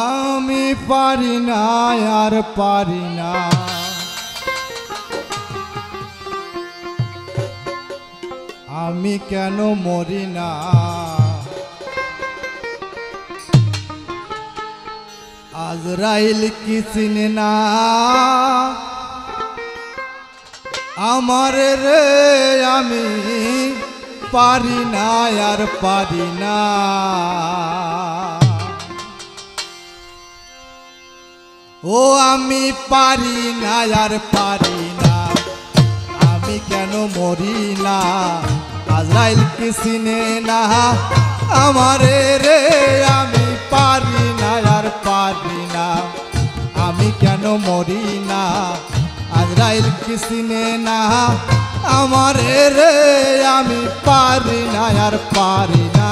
আমি পারি না আর পারি না, আমি কেন মরি না। আজরাইল কি চিনে না আমার রে, আমি পারি না আর পারি না। ও আমি পারি না আর পারি না, আমি কেন মরি না। আজরাইল কি চিনে না আমারে রে, আমি পারি না আর পারি না, আমি কেন মরি না। আজরাইল কি চিনে না আমারে রে, আমি পারি না আর পারি না।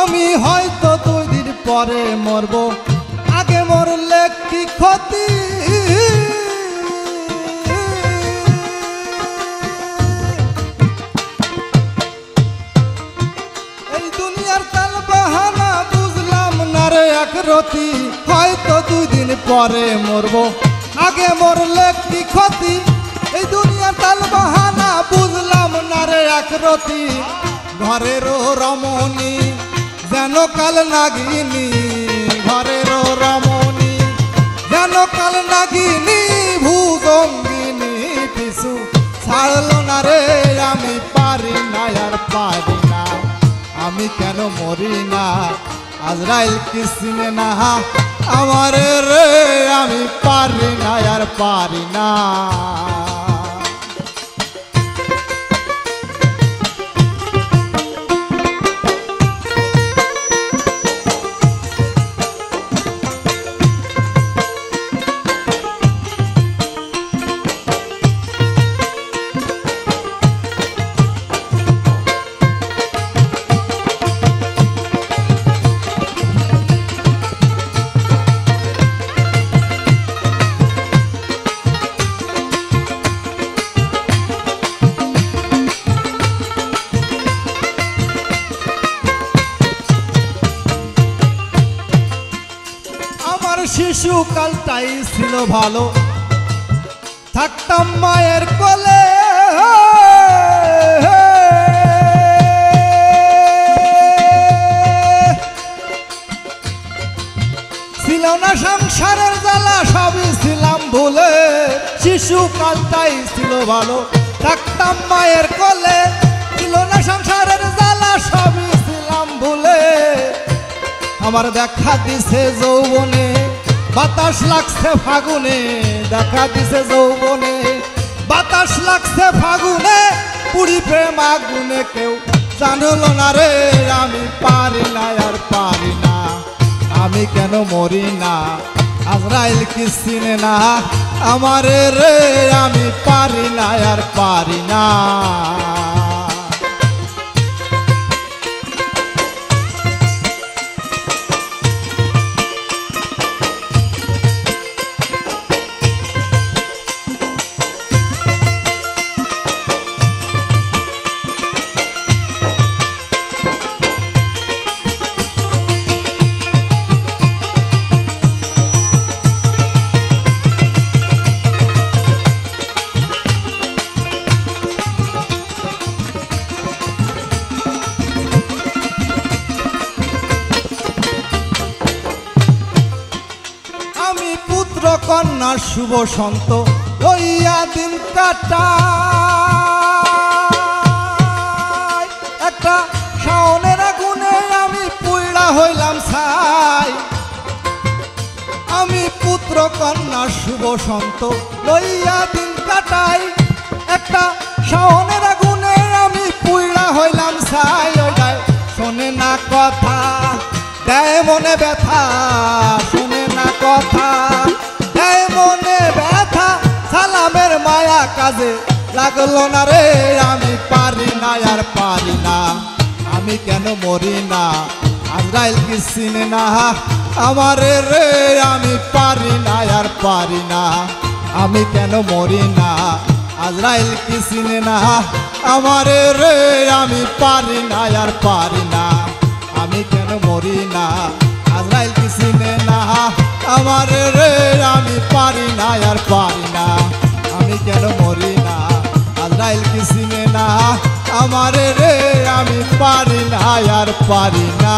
আমি হয়তো 2 দিন পরে মরব, আগে মরলে কি ক্ষতি। এই দুনিয়ার তাল বাহানা বুঝলাম না রে একরতি। হয়তো 2 দিন পরে মরব, আগে মরলে কি ক্ষতি। এই দুনিয়ার তাল বাহানা বুঝলাম না রে একরতি। ঘরেরও রমণী যেন কাল নাগিনী, ঘরেরও রমণী যেন কাল নাগিনী, ভুজঙ্গিনী পিছু ছাড়লো না রে। আমি পারি না আর পারি না, আমি কেন মরি না। আজরাইল কি চিনে না আমারে রে, আমি পারি না আর পারি না। শিশুকালটাই ছিল ভালো, থাকতাম মায়ের কোলে। ছিল না সংসারের জ্বালা, সবই ছিলাম ভুলে। শিশুকালটাই ছিল ভালো, থাকতাম মায়ের কোলে। ছিল না সংসারের জ্বালা, সবই ছিলাম ভুলে। আমার দেখা দিছে যৌবনে, বাতাস লাগছে ফাগুনে। দেখা দিছে যৌবনে, বাতাস লাগছে ফাগুনে। পুরি প্রেম আগুনে কেউ জানলো না রে, আমি পারি না আর পারি না, আমি কেন মরি না। আজরাইল কি চিনে না আমারে রে, আমি পারি না আর পারি না। কন্যা শুভ সন্ত লইয়া দিন কাটাই। একটা শাওনের আগুনে আমি পুইড়া হইলাম ছাই। আমি পুত্র কন্যা শুভ সন্ত লইয়া দিন কাটাই। একটা শাওনের আগুনে আমি পুইড়া হইলাম ছাই। শোনে না কথা, দেয় মনে ব্যথা। কাজে লাগলো না রে আমি পারি না আর পারি না আমি কেন মরি না আজরাইল কি চিনে না আমারে রে আমি পারি না আর পারি না আমি কেন মরি না আজরাইল কি চিনে না আমারে রে আমি পারি না আর পারি না আমি কেন মরি না আজরাইল কি চিনে না আমারে রে আমি পারি না আর পারি না আমি কেন মরি না আজরাইল কি চিনে না আমারে রে আমি পারি না আর পারি না।